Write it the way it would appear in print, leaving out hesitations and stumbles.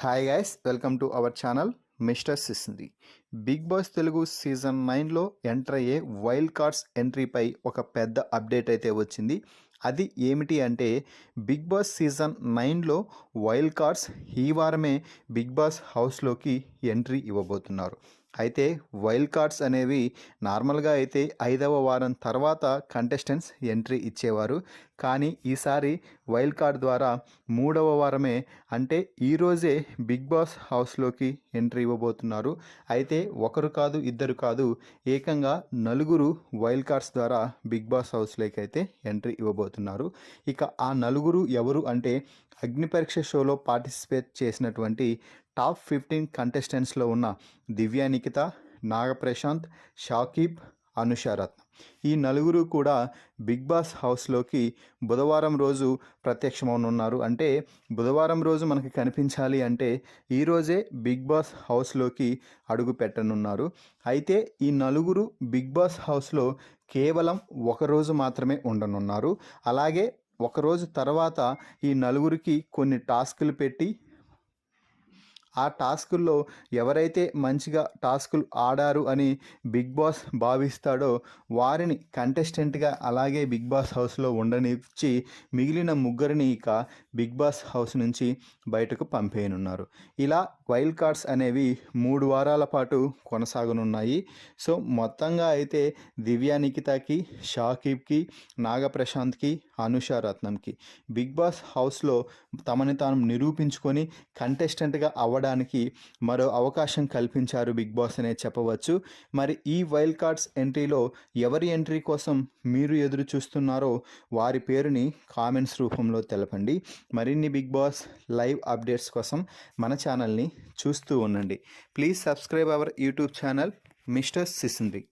Hi guys, welcome to our channel mister సిసింది. Big boss Telugu season 9లో enter అయ్యే wild cards ఎంట్రీపై ఒక పెద్ద అప్డేట్ అయితే వచ్చింది. అది ఏమిటి అంటే బిగ్ బాస్ సీజన్ 9లో వైల్డ్ కార్డ్స్ ఈ వారమే బిగ్ బాస్ హౌస్లోకి ఎంట్రీ ఇవ్వబోతున్నారు. అయితే వైల్డ్ కార్డ్స్ అనేవి నార్మల్గా అయితే 5వ వారం తర్వాత కంటెస్టెంట్స్ ఎంట్రీ ఇచ్చేవారు. కానీ ఈసారి వైల్డ్ కార్డ్ ద్వారా 3వ వారమే అంటే ఈరోజే బిగ్ బాస్ హౌస్లోకి ఎంట్రీ ఇవ్వబోతున్నారు. అయితే ఒకరు కాదు, ఇద్దరు కాదు, ఏకంగా నలుగురు వైల్డ్ కార్డ్స్ ద్వారా బిగ్ బాస్ హౌస్లోకి అయితే ఎంట్రీ ఇవ్వబోతున్నారు. ఇక ఆ నలుగురు ఎవరు అంటే అగ్ని పరీక్ష షోలో పార్టిసిపేట్ చేసినటువంటి టాప్ 15 కంటెస్టెంట్స్లో ఉన్న దివ్య నిఖిత, నాగప్రశాంత్, షాకీబ్, అనుషారత్నం. ఈ నలుగురు కూడా బిగ్ బాస్ హౌస్లోకి బుధవారం రోజు ప్రత్యక్షమవునున్నారు. అంటే బుధవారం రోజు మనకి కనిపించాలి అంటే ఈరోజే బిగ్ బాస్ హౌస్లోకి అడుగు పెట్టనున్నారు. అయితే ఈ నలుగురు బిగ్ బాస్ హౌస్లో కేవలం ఒకరోజు మాత్రమే ఉండనున్నారు. అలాగే ఒకరోజు తర్వాత ఈ నలుగురికి కొన్ని టాస్కులు పెట్టి ఆ టాస్కుల్లో ఎవరైతే మంచిగా టాస్కులు ఆడారు అని బిగ్ బాస్ భావిస్తాడో వారిని కంటెస్టెంట్గా అలాగే బిగ్ బాస్ హౌస్లో ఉండనిచ్చి మిగిలిన ముగ్గురిని ఇక బిగ్ బాస్ హౌస్ నుంచి బయటకు పంపేయనున్నారు. ఇలా వైల్డ్ కార్డ్స్ అనేవి 3 వారాల పాటు కొనసాగనున్నాయి. సో మొత్తంగా అయితే దివ్య నిఖితకి, షాకీబ్కి, నాగప్రశాంత్కి, అనుషారత్నంకి బిగ్ బాస్ హౌస్లో తమని తాను నిరూపించుకొని కంటెస్టెంట్గా అవ్వడానికి మరో అవకాశం కల్పించారు బిగ్ బాస్ అనే చెప్పవచ్చు. మరి ఈ వైల్డ్ కార్డ్స్ ఎంట్రీలో ఎవరి ఎంట్రీ కోసం మీరు ఎదురు చూస్తున్నారో వారి పేరుని కామెంట్స్ రూపంలో తెలపండి. మరిన్ని బిగ్ బాస్ లైవ్ అప్డేట్స్ కోసం మన ఛానల్ని చూస్తూ ఉండండి. Please subscribe our YouTube channel mister సిసింద్రి.